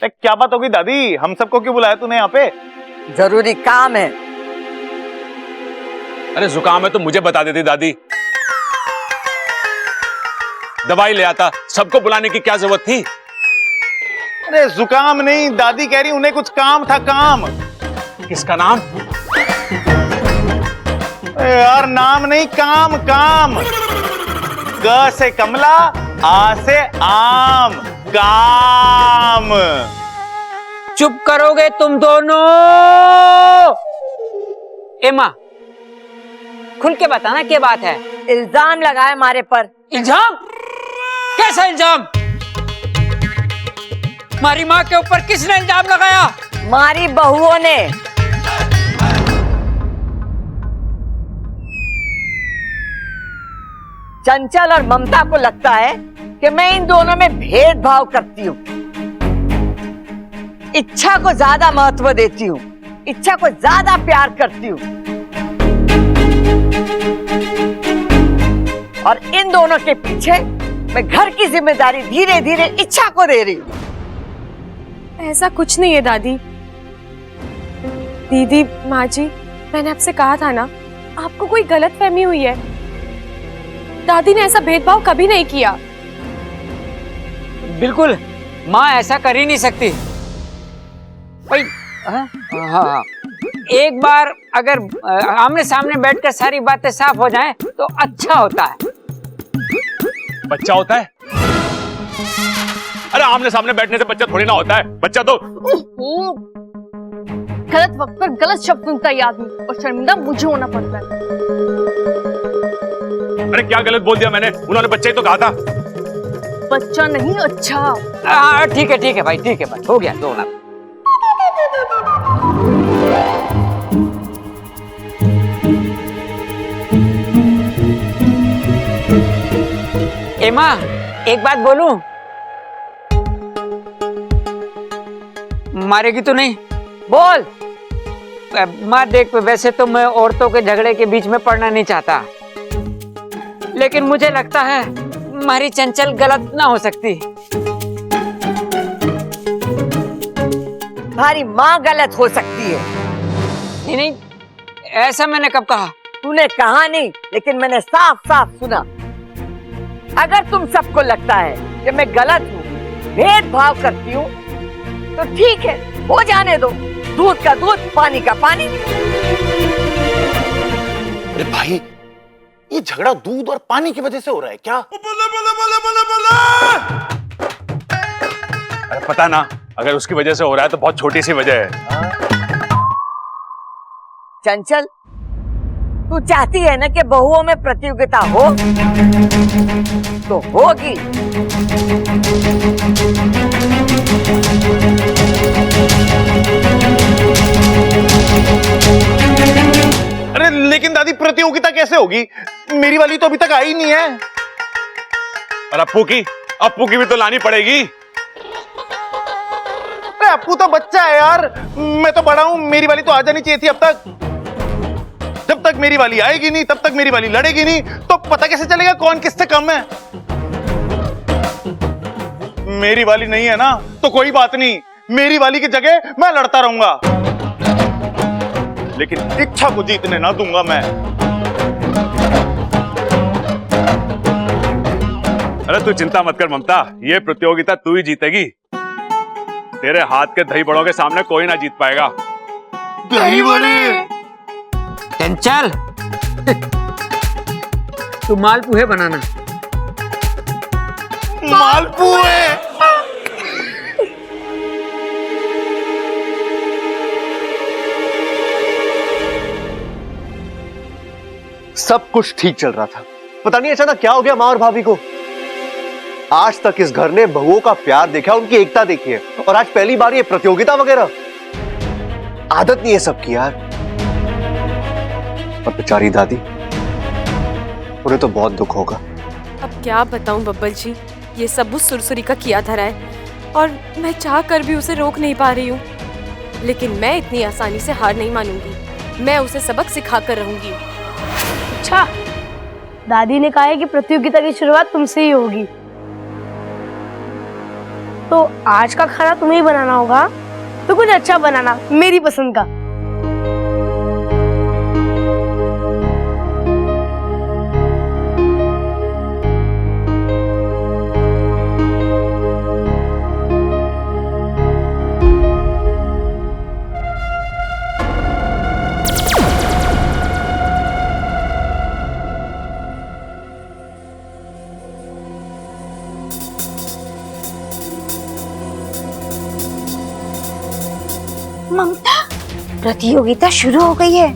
क्या बात होगी दादी, हम सबको क्यों बुलाया तूने यहाँ पे? जरूरी काम है। अरे जुकाम है तो मुझे बता देती दादी, दवाई ले आता। सबको बुलाने की क्या जरूरत थी? अरे जुकाम नहीं, दादी कह रही उन्हें कुछ काम था। काम? किसका नाम? यार नाम नहीं, काम काम। ग से कमला, आ से आम, काम। चुप करोगे तुम दोनों? एमा, खुल के बताना क्या बात है। इल्जाम लगाए हमारे पर। इल्जाम? कैसा इल्जाम? हमारी माँ के ऊपर किसने इल्जाम लगाया? हमारी बहुओं ने। चंचल और ममता को लगता है कि मैं इन दोनों में भेदभाव करती हूँ, इच्छा को ज्यादा महत्व देती हूँ, इच्छा को ज्यादा प्यार करती हूँ। और इन दोनों के पीछे मैं घर की जिम्मेदारी धीरे धीरे इच्छा को दे रही हूँ। ऐसा कुछ नहीं है दादी। दीदी, माँ जी, मैंने आपसे कहा था ना, आपको कोई गलतफहमी हुई है। दादी ने ऐसा भेदभाव कभी नहीं किया। बिल्कुल, माँ ऐसा कर ही नहीं सकती। भाई हाँ, एक बार अगर आमने सामने बैठकर सारी बातें साफ हो जाएं तो अच्छा होता है। बच्चा होता है? अरे आमने सामने बैठने से बच्चा थोड़ी ना होता है। बच्चा तो गलत वक्त पर गलत शब्द सुनता है आदमी, और शर्मिंदा मुझे होना पड़ता है। अरे क्या गलत बोल दिया मैंने? उन्होंने बच्चा ही तो कहा था। बच्चा नहीं, अच्छा। हाँ ठीक है भाई, ठीक है भाई, हो गया दो ना। एमा, एक बात बोलूं? मारेगी तो नहीं? बोल। माँ देख, वैसे तो मैं औरतों के झगड़े के बीच में पड़ना नहीं चाहता, लेकिन मुझे लगता है हमारी चंचल गलत ना हो सकती। तुम्हारी माँ गलत हो सकती है। नहीं, ऐसा मैंने कब कहा? तूने कहा नहीं, लेकिन मैंने साफ साफ सुना। अगर तुम सबको लगता है कि मैं गलत हूँ, भेदभाव करती हूँ, तो ठीक है, हो जाने दो। दूध का दूध, पानी का पानी। अरे भाई, ये झगड़ा दूध और पानी की वजह से हो रहा है क्या? अरे पता ना, अगर उसकी वजह से हो रहा है तो बहुत छोटी सी वजह है। चंचल, तू चाहती है ना कि बहुओं में प्रतियोगिता हो, तो होगी। अरे लेकिन दादी, प्रतियोगिता कैसे होगी? मेरी वाली तो अभी तक आई नहीं है। और अप्पू की भी तो लानी पड़ेगी। अरे अप्पू तो बच्चा है यार, मैं तो बड़ा हूं। मेरी वाली तो आ जानी चाहिए थी अब तक। जब तक मेरी वाली आएगी नहीं, तब तक मेरी वाली लड़ेगी नहीं, तो पता कैसे चलेगा कौन किससे कम है? मेरी वाली नहीं है ना, तो कोई बात नहीं, मेरी वाली की जगह मैं लड़ता रहूंगा, लेकिन इच्छा को जीतने ना दूंगा मैं। अरे तू चिंता मत कर ममता, ये प्रतियोगिता तू ही जीतेगी। तेरे हाथ के दही बड़ों के सामने कोई ना जीत पाएगा। दही बड़े? चंचल, तू मालपुए बनाना। मालपुए? सब कुछ ठीक चल रहा था, पता नहीं अचानक क्या हो गया माँ और भाभी को। आज तक इस घर ने बहुओं का प्यार देखा, उनकी एकता देखी है, और आज पहली बार ये प्रतियोगिता वगैरह। आदत नहीं है सबकी यार। और बेचारी दादी, उन्हें तो बहुत दुख होगा। अब क्या बताऊं बब्बल जी, ये सब उस सुरसुरी का किया धरा है, और मैं चाह कर भी उसे रोक नहीं पा रही हूँ। लेकिन मैं इतनी आसानी से हार नहीं मानूंगी, मैं उसे सबक सिखा कर रहूंगी। अच्छा, दादी ने कहा है कि प्रतियोगिता की शुरुआत तुमसे ही होगी। तो आज का खाना तुम्हें ही बनाना होगा। तो कुछ अच्छा बनाना, मेरी पसंद का। ममता, प्रतियोगिता शुरू हो गई है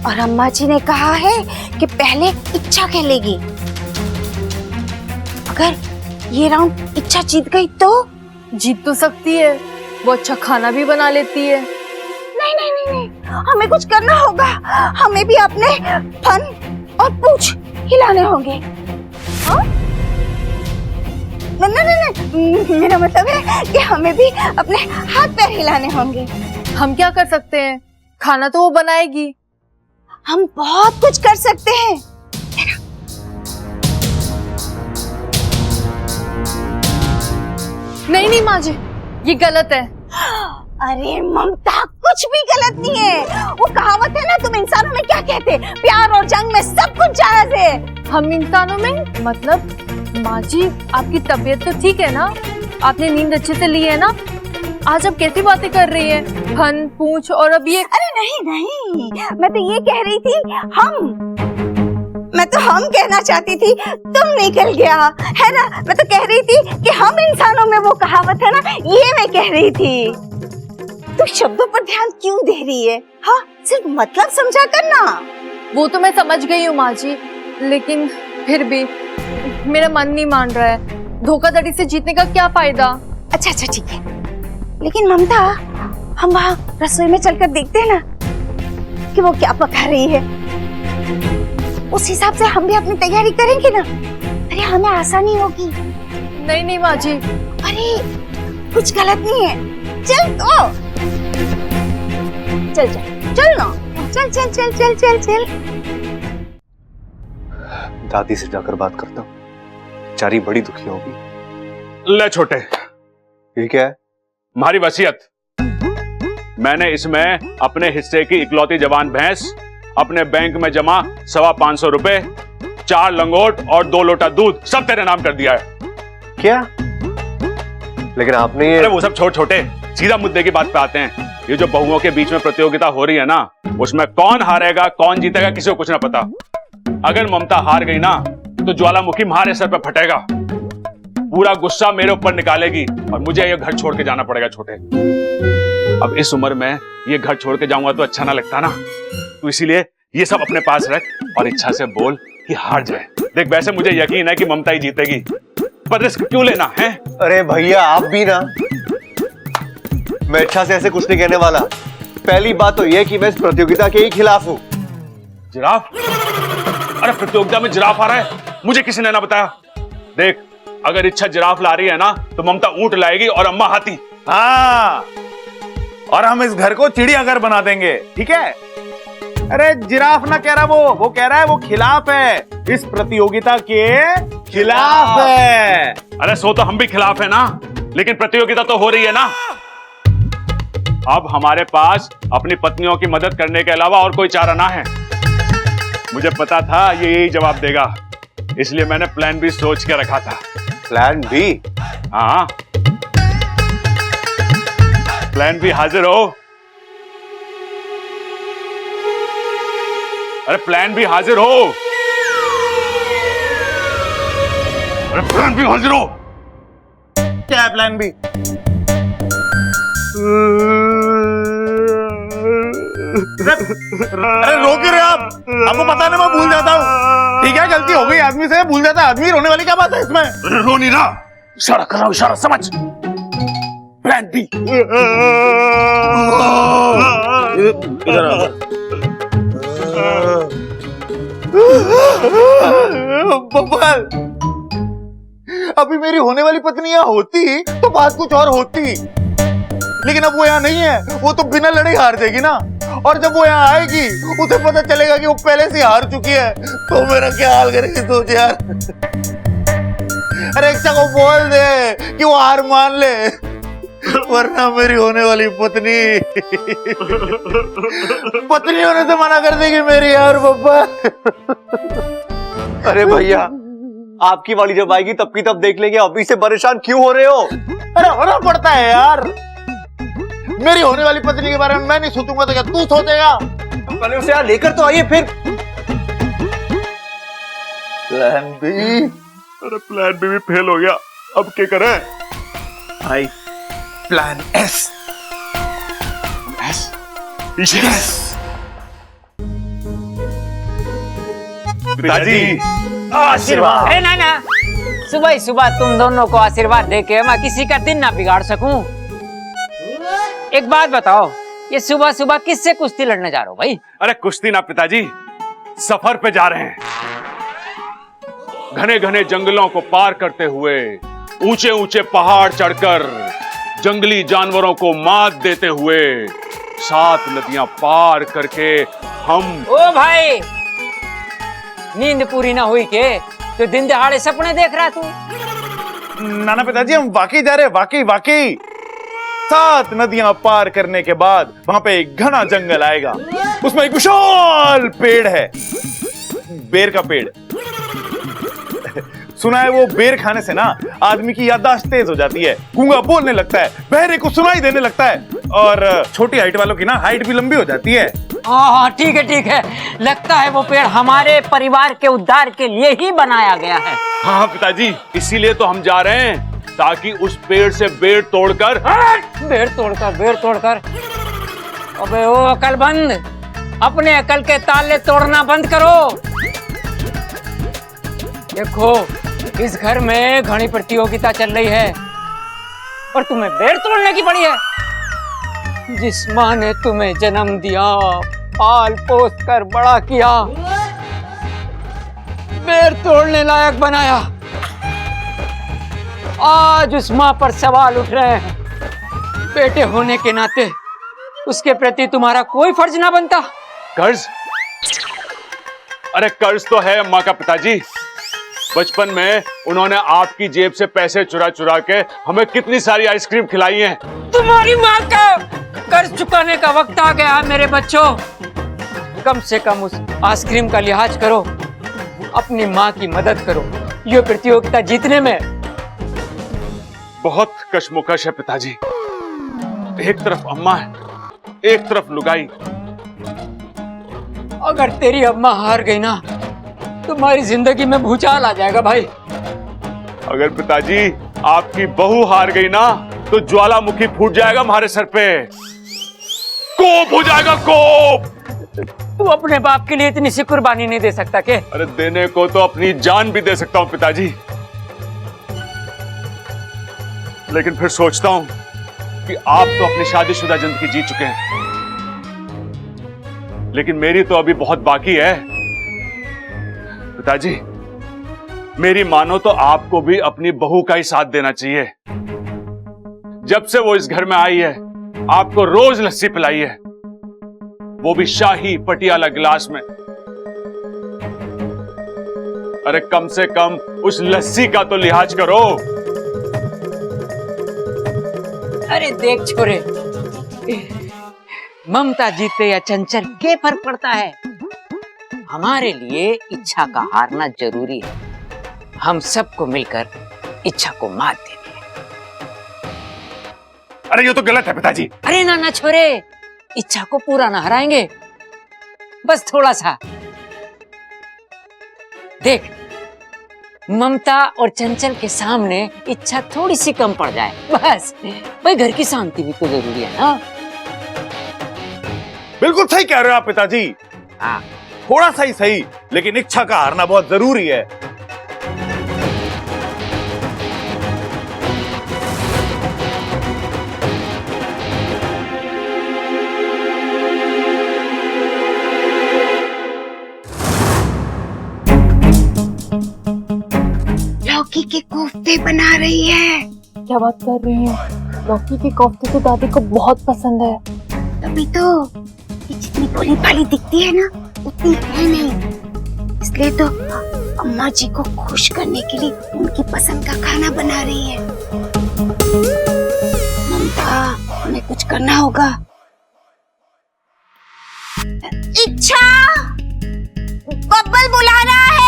और अम्मा जी ने कहा है कि पहले इच्छा खेलेगी। अगर ये राउंड इच्छा जीत गई तो? जीत तो सकती है, वो अच्छा खाना भी बना लेती है। नहीं नहीं नहीं नहीं, हमें कुछ करना होगा। हमें भी अपने फन और पूंछ हिलाने होंगे। हाँ? नहीं नहीं नहीं, मेरा मतलब है कि हमें भी अपने हाथ पैर हिलाने होंगे। हम क्या कर सकते हैं? खाना तो वो बनाएगी। हम बहुत कुछ कर सकते हैं। नहीं नहीं माँ जी, ये गलत है। अरे ममता, कुछ भी गलत नहीं है। वो कहावत है ना, तुम इंसानों में क्या कहते, प्यार और जंग में सब कुछ जायज है। हम इंसानों में मतलब? माँ जी, आपकी तबीयत तो ठीक है ना? आपने नींद अच्छे से ली है ना? आज आप कैसी बातें कर रही हैं? फन, पूंछ और अब ये। अरे नहीं नहीं, मैं तो ये कह रही थी हम कहना चाहती थी, तुम निकल गया है ना। मैं तो कह रही थी कि हम इंसानों में वो कहावत है ना, ये मैं कह रही थी। तू शब्दों पर ध्यान क्यों दे रही है? हाँ, सिर्फ मतलब समझा करना। वो तो मैं समझ गई हूँ माँ जी, लेकिन फिर भी मेरा मन नहीं मान रहा है। धोखाधड़ी से जीतने का क्या फायदा? अच्छा अच्छा ठीक है, लेकिन ममता, हम वहाँ रसोई में चलकर देखते हैं ना कि वो क्या पका रही है। उस हिसाब से हम भी अपनी तैयारी करेंगे ना। अरे हमें आसानी होगी। नहीं नहीं माँ जी। अरे कुछ गलत नहीं है, चल तो चल चल चल ना, चल चल चल चल चल चल। दादी से जाकर बात करता हूँ, बेचारी बड़ी दुखी होगी। ले छोटे, ये क्या है? हमारी वसीयत। मैंने इसमें अपने हिस्से की इकलौती जवान भैंस, अपने बैंक में जमा 525 रुपए, 4 लंगोट और 2 लोटा दूध सब तेरे नाम कर दिया है। क्या? लेकिन आपने ये... अरे वो सब छोड़ छोटे, सीधा मुद्दे की बात पे आते हैं। ये जो बहुओं के बीच में प्रतियोगिता हो रही है ना, उसमें कौन हारेगा कौन जीतेगा किसी को कुछ ना पता। अगर ममता हार गई ना तो ज्वालामुखी हमारे सर पे फटेगा, पूरा गुस्सा मेरे ऊपर निकालेगी और मुझे ये घर छोड़ के जाना पड़ेगा छोटे। अब इस उम्र में ये घर छोड़ के जाऊंगा तो अच्छा ना लगता ना, तो इसीलिए ये सब अपने पास रख और इच्छा से बोल कि हार जाए। देख, वैसे मुझे यकीन है कि ममता ही जीतेगी, पर रिस्क क्यों लेना है? अरे भैया, आप भी ना। मैं इच्छा से ऐसे कुछ नहीं कहने वाला। पहली बात तो यह कि मैं इस प्रतियोगिता के ही खिलाफ हूँ। जिराफ? अरे प्रतियोगिता में जिराफ आ रहा है, मुझे किसी ने ना बताया। देख, अगर इच्छा जिराफ ला रही है ना तो ममता ऊंट लाएगी और अम्मा हाथी। हाँ, और हम इस घर को चिड़ियाघर बना देंगे, ठीक है? अरे जिराफ ना कह रहा, वो कह रहा है वो खिलाफ है, इस प्रतियोगिता के खिलाफ है। अरे सो तो हम भी खिलाफ है ना, लेकिन प्रतियोगिता तो हो रही है ना। अब हमारे पास अपनी पत्नियों की मदद करने के अलावा और कोई चारा ना है। मुझे पता था ये यही जवाब देगा, इसलिए मैंने प्लान बी सोच के रखा था। Plan B? हाँ, प्लान बी हाजिर हो। अरे प्लान बी हाजिर हो। अरे प्लान बी हाजिर हो। क्या है प्लान बी? अरे रो क्यों रहे आप? आपको पता नहीं मैं भूल जाता हूँ। ठीक है, गलती हो गई, आदमी से भूल जाता है आदमी, रोने वाली क्या बात है इसमें? रो नहीं रहा, इशारा कर रहा हूं, इशारा समझ। Plan B. बब्बल, अभी मेरी होने वाली पत्नी यहाँ होती तो बात कुछ और होती, लेकिन अब वो यहाँ नहीं है। वो तो बिना लड़े हार जाएगी ना, और जब वो यहाँ आएगी उसे पता चलेगा कि वो पहले से हार चुकी है, तो मेरा क्या हाल करेगी सोच यार। अरे इच्छा को बोल दे कि वो हार मान ले, वरना मेरी होने वाली पत्नी होने से मना कर देगी मेरी यार बब्बा। अरे भैया, आपकी वाली जब आएगी तब की तब देख लेंगे, अभी से परेशान क्यों हो रहे हो? अरे होना पड़ता है यार, मेरी होने वाली पत्नी के बारे में मैं नहीं सोचूंगा तो क्या तू सोचेगा? पहले उसे यहाँ लेकर तो आइए फिर। Plan B. अरे प्लान भी फेल हो गया, अब क्या करें? भाई प्लान एस। यस पिताजी, आशीर्वाद। अरे ना, सुबह ही सुबह तुम दोनों को आशीर्वाद देके मैं किसी का दिन ना बिगाड़ सकूं। एक बात बताओ, ये सुबह सुबह किससे कुश्ती लड़ने जा रहे हो भाई? अरे कुश्ती ना पिताजी, सफर पे जा रहे हैं। घने घने जंगलों को पार करते हुए, ऊंचे ऊंचे पहाड़ चढ़कर, जंगली जानवरों को मात देते हुए, 7 नदियां पार करके हम। ओ भाई, नींद पूरी ना हुई के तो दिन दहाड़े सपने देख रहा तू? नाना पिताजी, हम वाकई जा रहे हैं, वाकई। 7 नदियां पार करने के बाद वहां पे एक घना जंगल आएगा, उसमें एक विशाल पेड़ है, बेर का पेड़। सुना है वो बेर खाने से ना आदमी की याददाश्त तेज हो जाती है, गूंगा बोलने लगता है, बहरे को सुनाई देने लगता है, और छोटी हाइट वालों की ना हाइट भी लंबी हो जाती है। हाँ ठीक है, लगता है वो पेड़ हमारे परिवार के उद्धार के लिए ही बनाया गया है। हाँ पिताजी, इसीलिए तो हम जा रहे हैं, ताकि उस पेड़ से बेर तोड़कर। बेर तोड़कर। अबे ओ अकलमंद, अपने अकल के ताले तोड़ना बंद करो। देखो, इस घर में घनी प्रतियोगिता चल रही है और तुम्हें बेर तोड़ने की पड़ी है। जिस माँ ने तुम्हें जन्म दिया, पाल पोस कर बड़ा किया, बेर तोड़ने लायक बनाया, आज उस माँ पर सवाल उठ रहे हैं। बेटे होने के नाते उसके प्रति तुम्हारा कोई फर्ज ना बनता? कर्ज? अरे कर्ज तो है अम्मा का पिताजी। बचपन में उन्होंने आपकी जेब से पैसे चुरा चुरा के हमें कितनी सारी आइसक्रीम खिलाई है। तुम्हारी माँ का कर्ज चुकाने का वक्त आ गया है मेरे बच्चों। कम से कम उस आइसक्रीम का लिहाज करो, अपनी माँ की मदद करो ये प्रतियोगिता जीतने में। बहुत कशमकश है पिताजी, एक तरफ अम्मा है, एक तरफ लुगाई। अगर तेरी अम्मा हार गई ना, तुम्हारी जिंदगी में भूचाल आ जाएगा भाई। अगर पिताजी आपकी बहू हार गई ना, तो ज्वालामुखी फूट जाएगा हमारे सर पे, कोप हो जाएगा, कोप। तू अपने बाप के लिए इतनी सी कुर्बानी नहीं दे सकता क्या? अरे देने को तो अपनी जान भी दे सकता हूं पिताजी, लेकिन फिर सोचता हूं कि आप तो अपनी शादीशुदा जिंदगी जी चुके हैं, लेकिन मेरी तो अभी बहुत बाकी है। पिताजी, मेरी मानो तो आपको भी अपनी बहू का ही साथ देना चाहिए। जब से वो इस घर में आई है, आपको रोज लस्सी पिलाई है, वो भी शाही पटियाला गिलास में। अरे कम से कम उस लस्सी का तो लिहाज करो। अरे देख छोरे, ममता जीते या चंचल क्या फर्क पड़ता है? हमारे लिए इच्छा का हारना जरूरी है। हम सबको मिलकर इच्छा को मात देनी है। अरे ये तो गलत है पिताजी। अरे ना छोरे, इच्छा को पूरा ना हराएंगे, बस थोड़ा सा। देख, ममता और चंचल के सामने इच्छा थोड़ी सी कम पड़ जाए, बस। भाई घर की शांति भी तो जरूरी है ना। बिल्कुल सही कह रहे हो आप पिताजी। हाँ, थोड़ा सा ही सही, लेकिन इच्छा का हारना बहुत जरूरी है। लौकी के कोफ्ते बना रही है। क्या बात कर रही हैं? लौकी के कोफ्ते तो दादी को बहुत पसंद है। तभी तो ये जितनी भोली भाली दिखती है ना, उतनी है नहीं। इसलिए तो अम्मा जी को खुश करने के लिए उनकी पसंद का खाना बना रही है। ममता, हमें कुछ करना होगा। इच्छा, बब्बल बुला रहा है।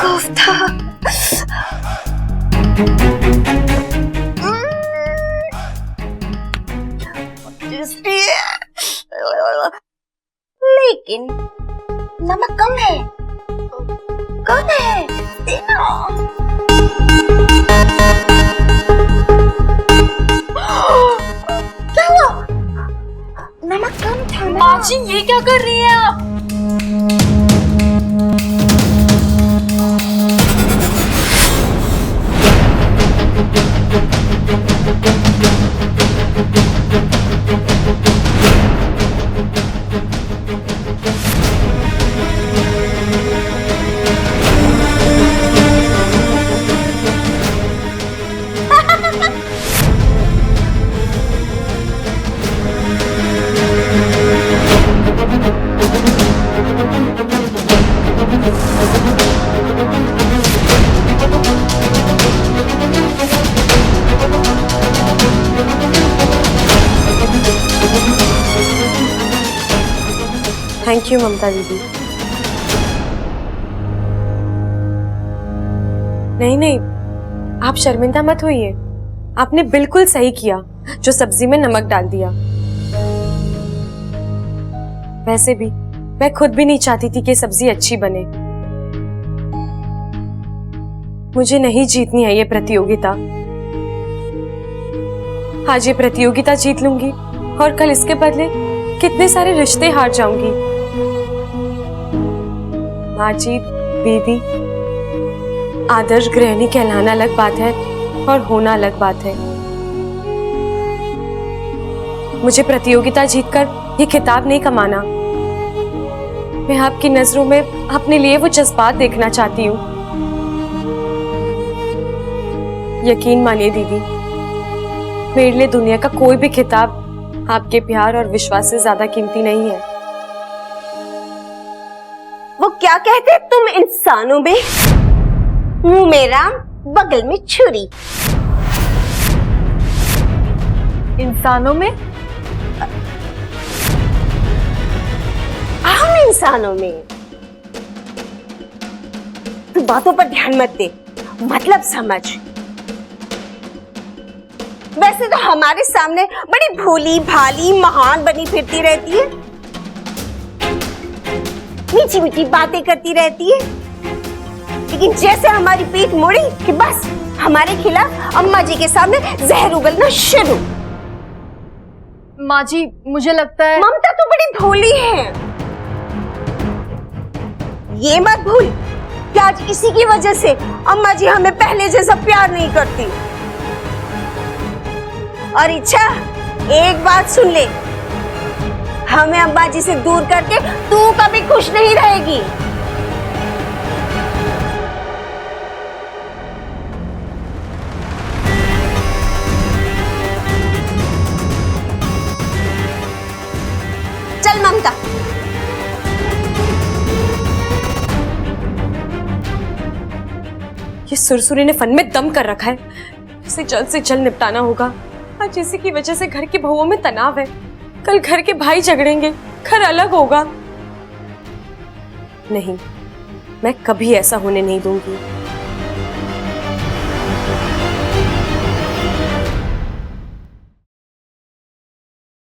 कोफ्ता। लेकिन नमक कम है। कम है, देना। क्या हुआ? नमक कम था ना। माँ जी, ये क्या कर रही हैं आप? थैंक यू ममता दीदी। नहीं नहीं, आप शर्मिंदा मत होइए। आपने बिल्कुल सही किया जो सब्जी में नमक डाल दिया। वैसे भी मैं खुद भी नहीं चाहती थी कि सब्जी अच्छी बने। मुझे नहीं जीतनी है ये प्रतियोगिता। आज ये प्रतियोगिता जीत लूंगी और कल इसके बदले कितने सारे रिश्ते हार जाऊंगी। माँ जी, दीदी, आदर्श गृहिणी कहलाना अलग बात है और होना अलग बात है। मुझे प्रतियोगिता जीतकर ये खिताब नहीं कमाना। मैं आपकी नजरों में अपने लिए वो जज्बात देखना चाहती हूँ। यकीन मानिए दीदी, मेरे लिए दुनिया का कोई भी खिताब आपके प्यार और विश्वास से ज्यादा कीमती नहीं है। वो क्या कहते तुम इंसानों में? मुंह में राम, बगल में छुरी। इंसानों में? हम इंसानों में। तू बातों पर ध्यान मत दे, मतलब समझ। वैसे तो हमारे सामने बड़ी भोली भाली महान बनी फिरती रहती है, मीठी मीठी बातें करती रहती है, लेकिन जैसे हमारी पीठ मुड़ी कि बस हमारे खिलाफ अम्मा जी के सामने जहर उगलना शुरू। माँ जी, मुझे लगता है ममता तो बड़ी भोली है। ये मत भूल कि आज इसी की वजह से अम्मा जी हमें पहले जैसा प्यार नहीं करती। और इच्छा, एक बात सुन ले, हमें अम्मा जी से दूर करके तू कभी खुश नहीं रहेगी। चल ममता। ये सुरसुरी ने फन में दम कर रखा है। इसे जल्द से जल्द निपटाना होगा। आज इसी की वजह से घर के बहुओं में तनाव है। कल घर के भाई झगड़ेंगे, घर अलग होगा। नहीं, मैं कभी ऐसा होने नहीं दूंगी।